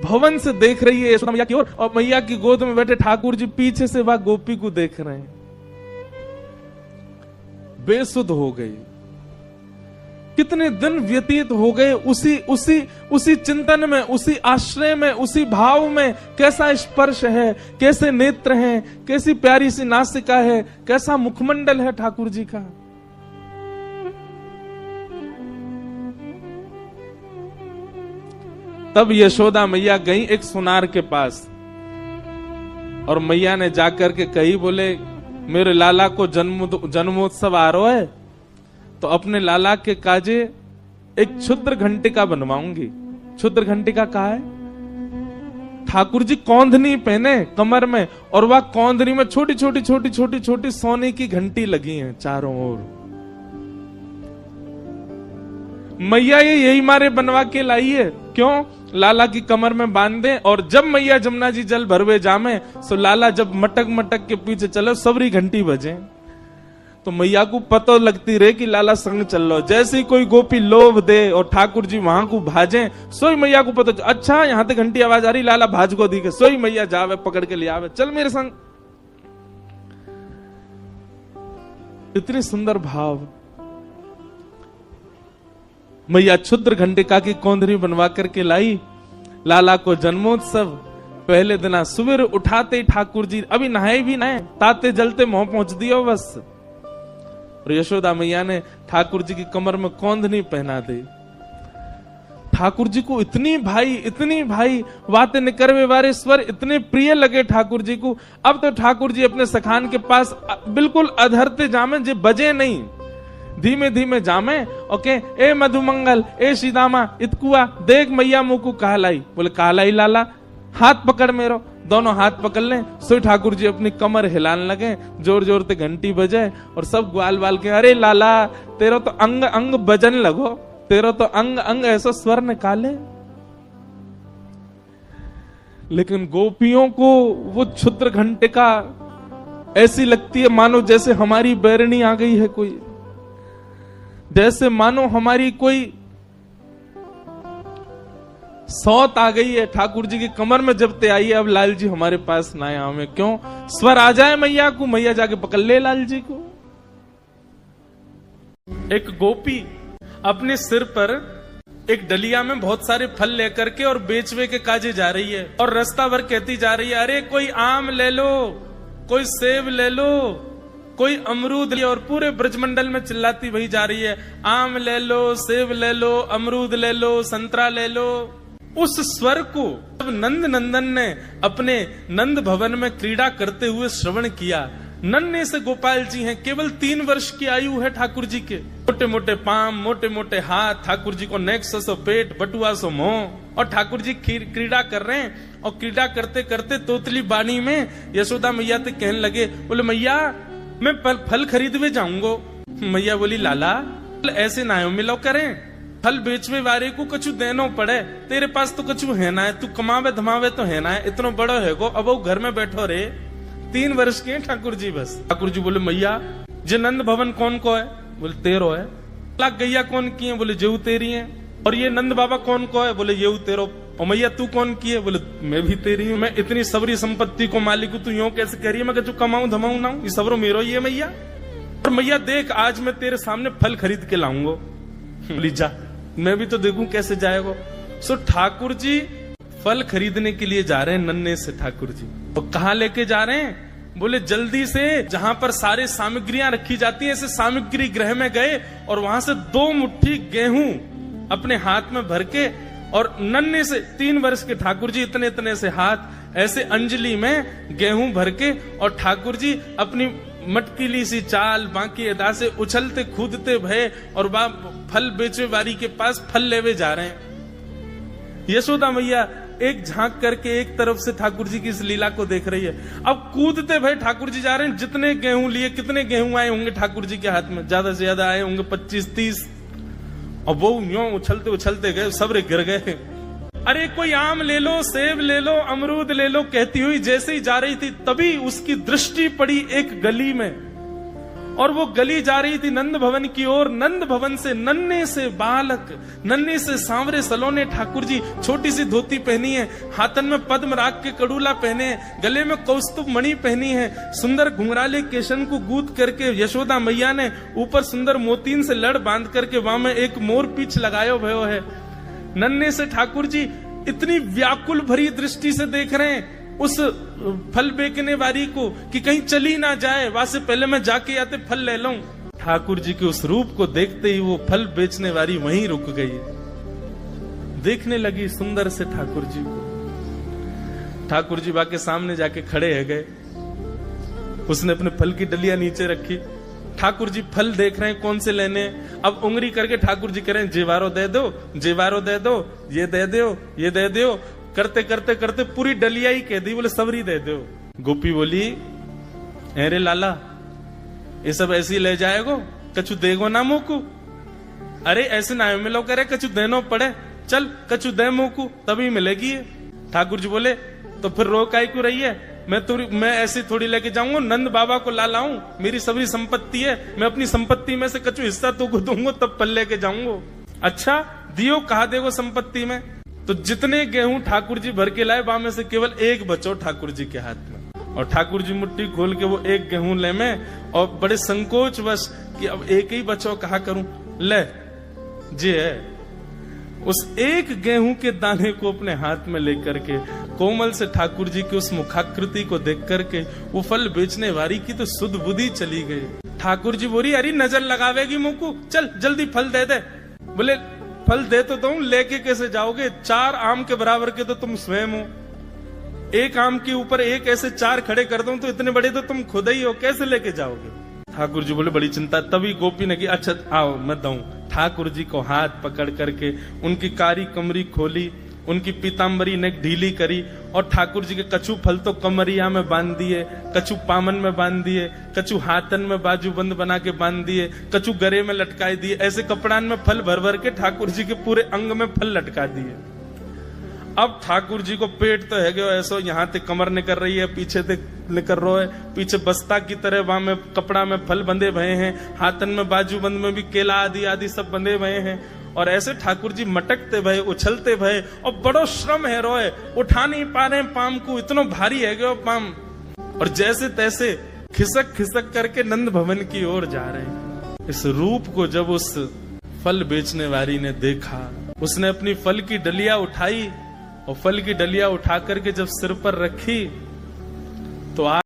भवन से देख रही है यशोदा मैया की ओर, और मैया की गोद में बैठे ठाकुर जी पीछे से वह गोपी को देख रहे हैं। बेसुध हो गई। कितने दिन व्यतीत हो गए उसी चिंतन में, उसी आश्रय में, उसी भाव में। कैसा स्पर्श है, कैसे नेत्र हैं, कैसी प्यारी सी नासिका है, कैसा मुखमंडल है ठाकुर जी का। तब यशोदा मैया गई एक सुनार के पास, और मैया ने जाकर के कही, बोले मेरे लाला को जन्मोत्सव आ रहा है, तो अपने लाला के काजे एक क्षुद्र घंटिका बनवाऊंगी। क्षुद्र घंटिका कहा है? ठाकुर जी कौंधनी पहने कमर में, और वह कौंधनी में छोटी छोटी सोने की घंटी लगी हैं चारों ओर। मैया ये यही मारे बनवा के लाई है। क्यों? लाला की कमर में बांध दे, और जब मैया जमुना जी जल भरवे जामे, सो लाला जब मटक मटक के पीछे चले, सबरी घंटी बजे, तो मैया को पता लगती रहे कि लाला संग चल लो। जैसे ही कोई गोपी लोभ दे और ठाकुर जी वहां को भाजे, सोई मैया को पता, अच्छा यहां तक घंटी आवाज आ रही, लाला भाज को दी के, सोई मैया जावे पकड़ के ले आवे, चल मेरे संग। इतनी सुंदर भाव। मैया क्षुद्र घंटिका की कौंधरी बनवा करके लाई। लाला को जन्मोत्सव पहले दिन सुबह उठाते ही ठाकुर जी अभी नहाए भी नहाए, ताते जलते मुंह पहुंच दियो बस। और यशोदा मैया ने ठाकुर जी की कमर में कौंधनी पहना दी। ठाकुर जी को इतनी भाई बातें निकरवे वारे स्वर इतने प्रिय लगे ठाकुर जी को। अब तो ठाकुर जी अपने सखान के पास बिल्कुल अधरते जामे, जे बजे नहीं, धीमे धीमे जामे। ओके, ए मधुमंगल, ए सीदामा, इतकुआ देख मैया मुंह को कहलाई। बोले कहलाई लाला, हाथ पकड़ मेरो। दोनों हाथ पकड़ लें, सो ठाकुर जी अपनी कमर हिलाने लगे, जोर जोर से घंटी बजे, और सब ग्वाल बाल के, अरे लाला तेरा तो अंग अंग बजन लगो, तेरा तो अंग अंग ऐसा स्वर निकाले। लेकिन गोपियों को वो क्षुद्र घंटिका ऐसी लगती है मानो जैसे हमारी बैरनी आ गई है कोई, जैसे मानो हमारी कोई सौत आ गई है। ठाकुर जी की कमर में जब ते आई है, अब लाल जी हमारे पास ना आए में, क्यों? स्वर आ जाए मैया को, मैया जाके पकड़ ले लाल जी को। एक गोपी अपने सिर पर एक डलिया में बहुत सारे फल लेकर के और बेचवे के काजे जा रही है, और रास्ता भर कहती जा रही है, अरे कोई आम ले लो, कोई सेब ले लो, कोई अमरूद ले, और पूरे ब्रजमंडल में चिल्लाती वही जा रही है, आम ले लो, सेब ले लो, अमरूद ले लो, संतरा ले लो। उस स्वर को जब नंद नंदन ने अपने नंद भवन में क्रीड़ा करते हुए श्रवण किया, नन्हे से गोपाल जी हैं, केवल 3 वर्ष की आयु है ठाकुर जी के, मोटे मोटे पांव, मोटे मोटे हाथ, ठाकुर जी को नेक्स सो पेट, बटुआ सो मुंह, और ठाकुर जी क्रीड़ा कर रहे हैं। और क्रीड़ा करते करते तोतली बानी में यशोदा मैया से कहने लगे, बोले मैया मैं फल खरीदवे जाऊंगो। मैया बोली, लाला ऐसे ना मिलो करें, फल बेचवे वाले को कछु देनो पड़े, तेरे पास तो कछु है ना है, तू कमावे धमावे तो है ना है, इतना बड़ो है गो, अब वो घर में बैठो रे। 3 वर्ष के ठाकुर जी बस। ठाकुर जी बोले, मैया जे नंद भवन कौन को है? बोले तेरो है। लाख गैया कौन की है? बोले जेऊ तेरी है। और ये नंद बाबा कौन को है? बोले येऊ तेरो। और मैया तू कौन की है? बोले मैं भी तेरी हूँ। मैं इतनी सबरी संपत्ति को मालिक हूँ, तू यूं कैसे कह रही है? मैं कछु कमाऊं धमाऊं ना, ये सबरो मेरो ही है मैया। और मैया देख आज मैं तेरे सामने फल खरीद के लाऊंगो। बोली जा, मैं भी तो देखूं कैसे जाएगा। सो ठाकुर जी फल खरीदने के लिए जा रहे हैं नन्हे से ठाकुर जी। तो कहाँ लेके जा रहे हैं? बोले जल्दी से जहां पर सारे सामग्रियां रखी जाती हैं, ऐसे सामग्री गृह में गए, और वहां से 2 मुट्ठी गेहूं अपने हाथ में भर के, और नन्हे से 3 वर्ष के ठाकुर जी इतने इतने से हाथ ऐसे अंजलि में गेहूं भर के, और ठाकुर जी अपनी मटकीली सी चाल बाकी अदा से उछलते कूदते भय और फल बेचे वाली के पास फल लेवे जा रहे हैं। यशोदा मैया एक झांक करके एक तरफ से ठाकुर जी की इस लीला को देख रही है। अब कूदते भय ठाकुर जी जा रहे हैं। जितने गेहूं लिए, कितने गेहूं आए होंगे ठाकुर जी के हाथ में? ज्यादा से ज्यादा आए होंगे 25-30। और वो यूं उछलते उछलते गए, सब गिर गए। अरे कोई आम ले लो, सेब ले लो, अमरूद ले लो कहती हुई जैसे ही जा रही थी, तभी उसकी दृष्टि पड़ी एक गली में, और वो गली जा रही थी नंद भवन की ओर। नंद भवन से नन्हे से बालक, नन्हे से सांवरे सलोने ठाकुर जी, छोटी सी धोती पहनी है, हाथन में पद्म राग के कड़ूला पहने हैं, गले में कौस्तुभ मणि पहनी है, सुंदर घुंघराले केशन को गूंथ करके यशोदा मैया ने ऊपर सुंदर मोतीन से लड़ बांध करके वहां में एक मोर पीछ लगायो भयो है। नन्हे से ठाकुर जी इतनी व्याकुल भरी दृष्टि से देख रहे हैं उस फल बेचने वाली को कि कहीं चली ना जाए, वहां से पहले मैं जाके आते फल ले लूं। ठाकुर जी के उस रूप को देखते ही वो फल बेचने वाली वहीं रुक गई, देखने लगी सुंदर से ठाकुर जी को। ठाकुर जी बाके सामने जाके खड़े है गए, उसने अपने फल की डलिया नीचे रखी। ठाकुर जी फल देख रहे हैं कौन से लेने। अब उंगली करके ठाकुर जी कह रहे हैं जेवारो दे दो, जेवारो दे दो, ये दे दो, ये दे दो, करते करते करते पूरी डलिया ही कह दी, बोले सबरी दे दो। गोपी बोली अरे लाला ये सब ऐसी ले जाएगो, कछु देगो ना मोकू। अरे ऐसे ना मिलो करे, कछु देनो पड़े, चल कछु दे मोकू तभी मिलेगी ये। ठाकुर जी बोले तो फिर रो काहे क्यों रही है, मैं ऐसी थोड़ी लेके जाऊंगा, नंद बाबा को ला लाऊं, मेरी सभी संपत्ति है, मैं अपनी संपत्ति में से कछु हिस्सा तो को दूंगा तब पल लेके जाऊंगा। अच्छा दियो कहा देगो संपत्ति में। तो जितने गेहूं ठाकुर जी भर के लाए वहां में से केवल एक बचो ठाकुर जी के हाथ में, और ठाकुर जी मुट्ठी खोल के वो एक गेहूं ले में, और बड़े संकोच वश कि अब एक ही बचो कहा करूं, ले जी है। उस एक गेहूं के दाने को अपने हाथ में लेकर के कोमल से ठाकुर जी की उस मुखाकृति को देख करके वो फल बेचने वाली की तो सुध बुद्धि चली गई। ठाकुर जी बोली अरे नजर लगावेगी मुंह, चल जल्दी फल दे दे। बोले फल दे तो दूं, लेके कैसे जाओगे, 4 आम के बराबर के तो तुम स्वयं हो, एक आम के ऊपर एक ऐसे 4 खड़े कर दूं तो इतने बड़े तो तुम खुद ही हो, कैसे लेके जाओगे। ठाकुर जी बोले बड़ी चिंता। तभी गोपी ने की अच्छा आओ मैं दूं। ठाकुर जी को हाथ पकड़ करके उनकी कारी कमरी खोली, उनकी पीताम्बरी ने ढीली करी, और ठाकुर जी के कछु फल तो कमरिया में बांध दिए, कछु पामन में बांध दिए, कछु हाथन में बाजूबंद बना के बांध दिए, कछु गरे में लटकाए दिए। ऐसे कपड़ान में फल भर भर के ठाकुर जी के पूरे अंग में फल लटका दिए। अब ठाकुर जी को पेट तो है गयो ऐसो, यहाँ ते कमर निकल रही है, पीछे ते निकल रहा है, पीछे बस्ता की तरह वहां में कपड़ा में फल बंधे भये हैं, हाथन में बाजूबंद में भी केला आदि आदि सब बंधे भये हैं। और ऐसे ठाकुर जी मटकते भये, उछलते भये, और बड़ो श्रम है रोए, उठा नहीं पा रहे पाम को, इतना भारी है गयो पाम, और जैसे तैसे खिसक खिसक करके नंद भवन की ओर जा रहे हैं। इस रूप को जब उस फल बेचने वाली ने देखा, उसने अपनी फल की डलिया उठाई, और फल की डलिया उठा करके जब सिर पर रखी तो